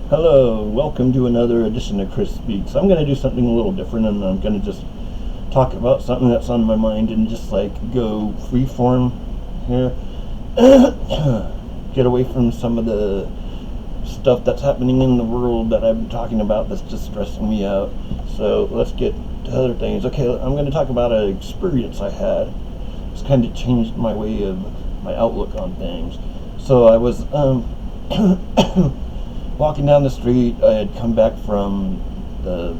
Hello, welcome to another edition of Chris Speaks. I'm going to do something a little different, and I'm going to just talk about something that's on my mind and just go freeform here. Get away from some of the stuff that's happening in the world that I've been talking about that's just stressing me out. So let's get to other things. Okay, I'm going to talk about an experience I had. It's kind of changed my way of my outlook on things. So I was walking down the street. I had come back from the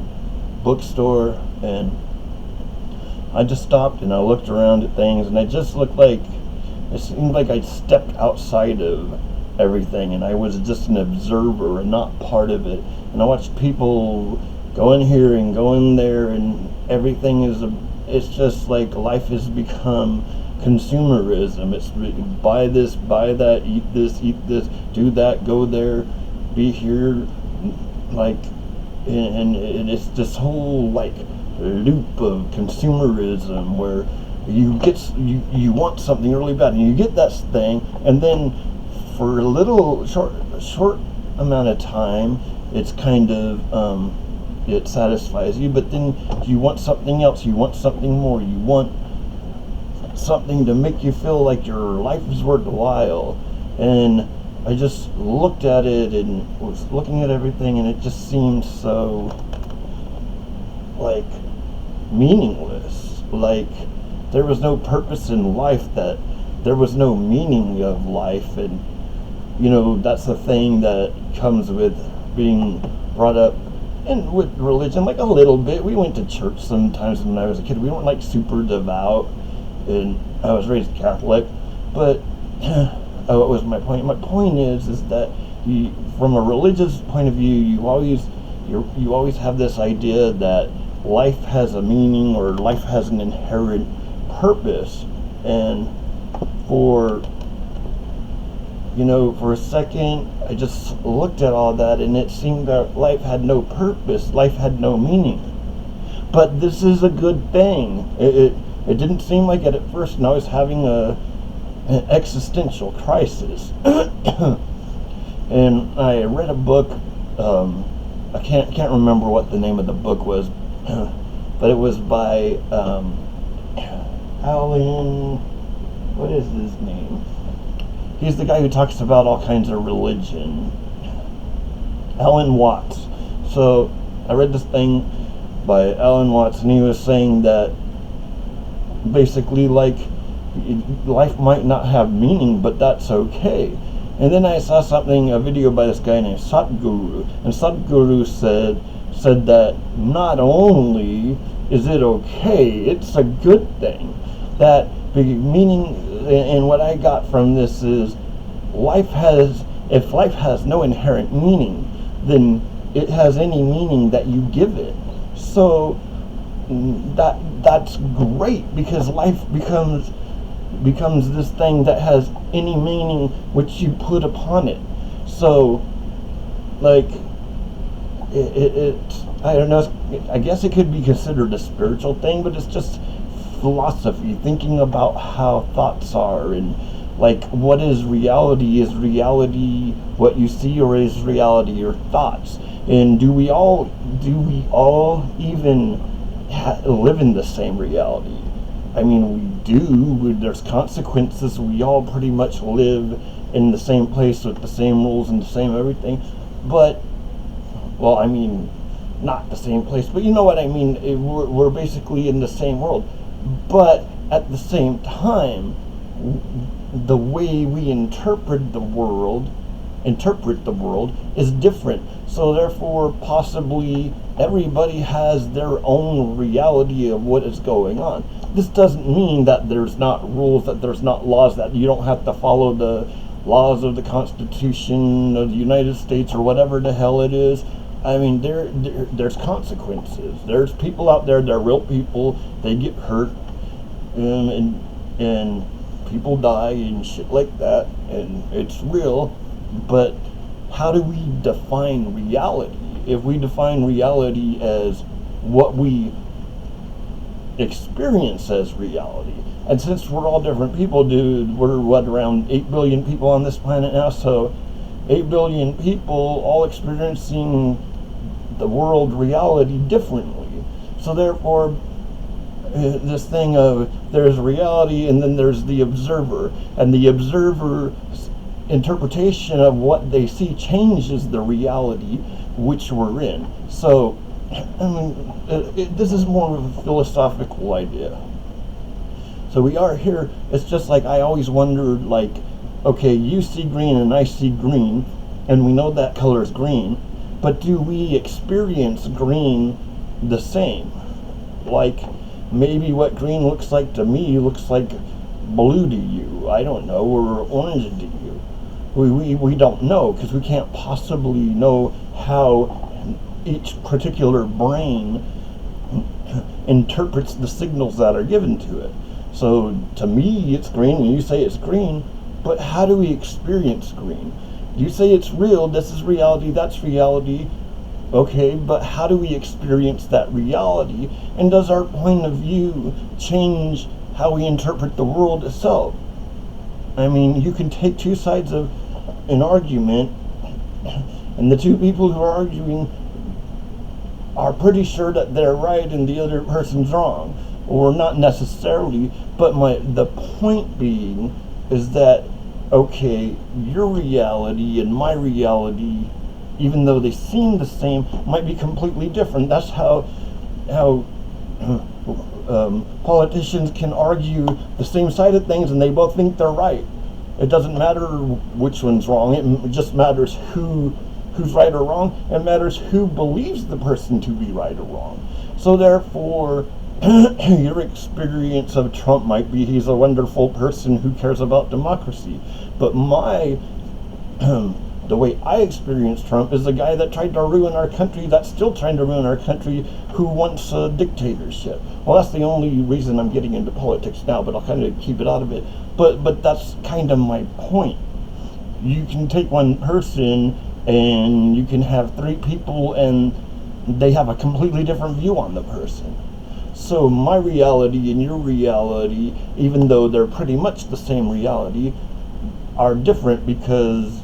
bookstore, and I just stopped and I looked around at things, and it seemed like I'd stepped outside of everything, and I was just an observer and not part of it. And I watched people go in here and go in there, and it's just like life has become consumerism. It's buy this, buy that, eat this, do that, go there, be here, and it's this whole loop of consumerism where you want something really bad, and you get that thing, and then for a little short amount of time it's kind of it satisfies you, but then you want something else, you want something more, you want something to make you feel like your life is worthwhile. And I just looked at it and was looking at everything, and it just seemed so meaningless. There was no purpose in life, that there was no meaning of life. And that's the thing that comes with being brought up and with religion, a little bit. We went to church sometimes when I was a kid. We weren't super devout, and I was raised Catholic, but what was my point? My point is that from a religious point of view, you always have this idea that life has a meaning, or life has an inherent purpose. And for a second, I just looked at all that, and it seemed that life had no purpose, life had no meaning. But this is a good thing. It didn't seem like it at first, and I was having an existential crisis. And I read a book. I can't remember what the name of the book was, but it was by Alan. What is his name? He's the guy who talks about all kinds of religion. Alan Watts. So I read this thing by Alan Watts, and he was saying that basically life might not have meaning, but that's okay. And then I saw a video by this guy named Sadhguru, and Sadhguru said that not only is it okay, it's a good thing. That meaning, and what I got from this is, if life has no inherent meaning, then it has any meaning that you give it. So that's great, because life becomes this thing that has any meaning which you put upon it. So I don't know, I guess it could be considered a spiritual thing, but it's just philosophy, thinking about how thoughts are, and what is reality? Is reality what you see, or is reality your thoughts? And do we all even live in the same reality? I mean, we do. There's consequences. We all pretty much live in the same place with the same rules and the same everything. But, well, I mean, not the same place, but you know what I mean. We're basically in the same world. But at the same time, the way we interpret the world is different. So therefore, possibly everybody has their own reality of what is going on. This doesn't mean that there's not rules, that there's not laws, that you don't have to follow the laws of the Constitution of the United States or whatever the hell it is. I mean, there's consequences. There's people out there, they're real people, they get hurt, and people die and shit like that, and it's real. But how do we define reality? If we define reality as what we experience as reality, and since we're all different people, dude, we're around 8 billion people on this planet now, so 8 billion people all experiencing the world reality differently. So therefore, this thing of there's reality and then there's the observer, and the observer's interpretation of what they see changes the reality which we're in. So, I mean, this is more of a philosophical idea. So we are here. It's just like I always wondered, like, okay, you see green and I see green, and we know that color is green, but do we experience green the same? Like, maybe what green looks like to me looks like blue to you, I don't know, or orange to you. We don't know, because we can't possibly know how each particular brain interprets the signals that are given to it. So to me it's green when you say it's green, but how do we experience green? You say it's real, this is reality, that's reality. Okay, but how do we experience that reality? And does our point of view change how we interpret the world itself? I mean, you can take two sides of an argument, and the two people who are arguing are pretty sure that they're right and the other person's wrong. Or not necessarily, but the point being is that, okay, your reality and my reality, even though they seem the same, might be completely different. That's how politicians can argue the same side of things and they both think they're right. It doesn't matter which one's wrong. It just matters who's right or wrong. It matters who believes the person to be right or wrong. So therefore, your experience of Trump might be he's a wonderful person who cares about democracy. But the way I experience Trump is a guy that tried to ruin our country, that's still trying to ruin our country, who wants a dictatorship. Well, that's the only reason I'm getting into politics now, but I'll kind of keep it out of it. But that's kind of my point. You can take one person and you can have three people and they have a completely different view on the person. So my reality and your reality, even though they're pretty much the same reality, are different because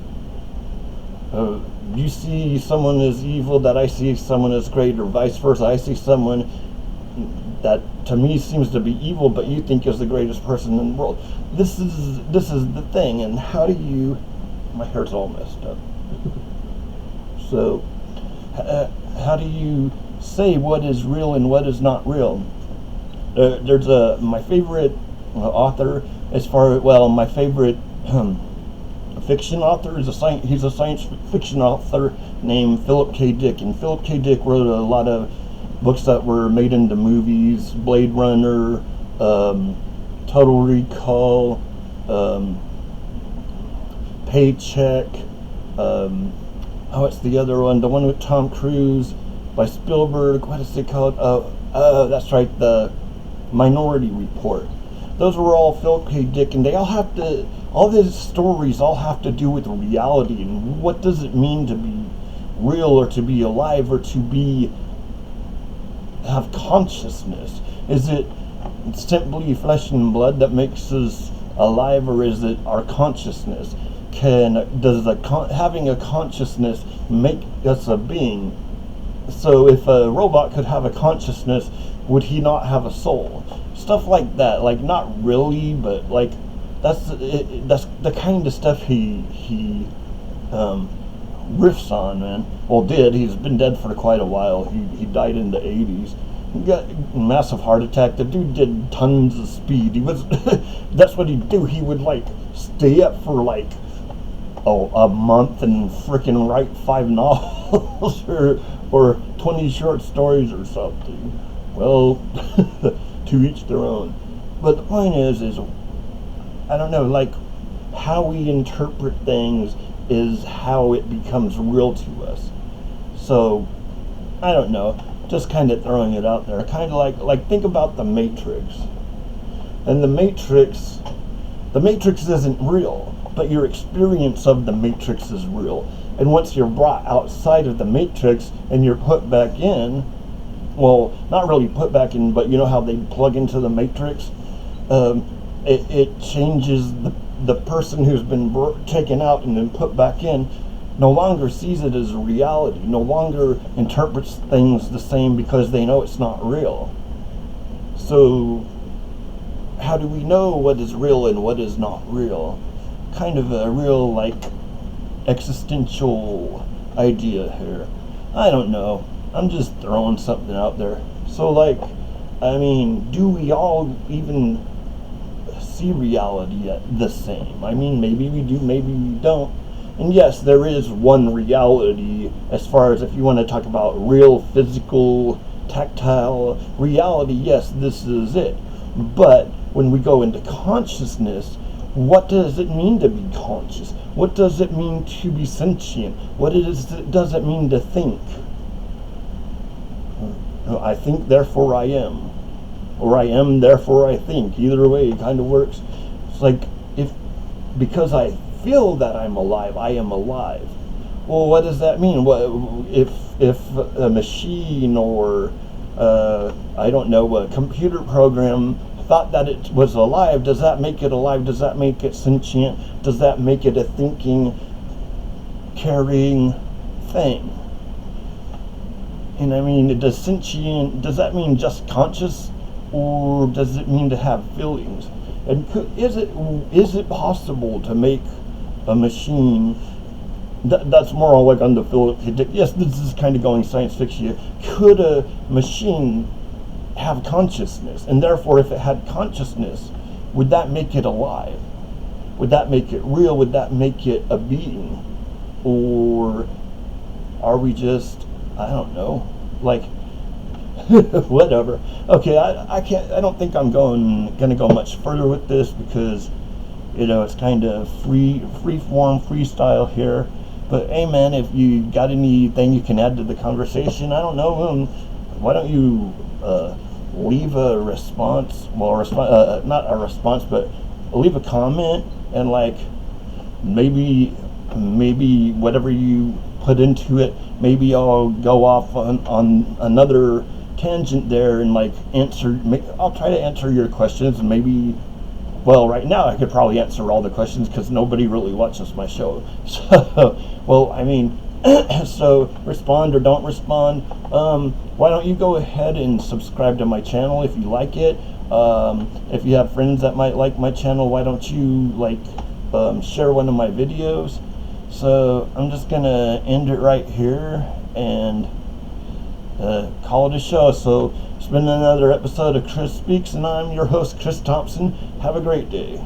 you see someone as evil that I see someone as great, or vice versa. I see someone that to me seems to be evil but you think is the greatest person in the world. This is the thing. And how do you, my hair's all messed up. So how do you say what is real and what is not real? There's my favorite author, my favorite fiction author is he's a science fiction author named Philip K. Dick, and Philip K. Dick wrote a lot of books that were made into movies: Blade Runner, Total Recall, Paycheck. What's the other one? The one with Tom Cruise by Spielberg. What is it called? That's right, the Minority Report. Those were all Philip K. Dick, and all these stories all have to do with reality and what does it mean to be real or to be alive or to have consciousness. Is it simply flesh and blood that makes us alive, or is it our consciousness? Does having a consciousness make us a being? So if a robot could have a consciousness, would he not have a soul? Stuff like that. Like, not really, but like that's the kind of stuff he riffs on, man. Well, he's been dead for quite a while. He died in the 80s. He got a massive heart attack. The dude did tons of speed. He was that's what he'd do. He would like stay up for like a month and frickin' write 5 novels or 20 short stories or something. Well, to each their own. But the point is I don't know, like, how we interpret things is how it becomes real to us. So, I don't know, just kind of throwing it out there. Kind of like think about the Matrix. And the Matrix isn't real, but your experience of the Matrix is real. And once you're brought outside of the Matrix and you're put back in, well, not really put back in, but you know how they plug into the Matrix? It changes the person who's been taken out and then put back in. no longer sees it as a reality, no longer interprets things the same because they know it's not real. So, how do we know what is real and what is not real? Kind of a real, like, existential idea here. I don't know. I'm just throwing something out there. So, like, I mean, do we all even see reality the same? I mean, maybe we do, maybe we don't. And yes, there is one reality as far as if you want to talk about real physical, tactile reality, yes, this is it. But when we go into consciousness, what does it mean to be conscious? What does it mean to be sentient? What does it mean to think? I think, therefore I am. Or I am, therefore I think. Either way, it kind of works. It's like, because I feel that I'm alive, I am alive. Well, what does that mean? If a machine or, I don't know, a computer program thought that it was alive, does that make it alive? Does that make it sentient? Does that make it a thinking, caring thing? And I mean, does that mean just conscious, or does it mean to have feelings? And is it possible to make a machine that's more like on the yes, this is kind of going science fiction. Could a machine have consciousness? And therefore, if it had consciousness, would that make it alive? Would that make it real? Would that make it a being? Or are we just, I don't know, like, whatever. Okay, I don't think I'm gonna go much further with this because, it's kind of free form, freestyle here. But hey, man, if you got anything you can add to the conversation, I don't know, why don't you leave a response? Well, not a response, but leave a comment, and like maybe whatever you put into it, maybe I'll go off on another tangent there and like I'll try to answer your questions, and maybe, well, right now I could probably answer all the questions because nobody really watches my show. So, well, I mean, so respond or don't respond. Why don't you go ahead and subscribe to my channel if you like it? If you have friends that might like my channel, why don't you share one of my videos? So I'm just gonna end it right here and call it a show. So it's been another episode of Chris Speaks, and I'm your host, Chris Thompson. Have a great day.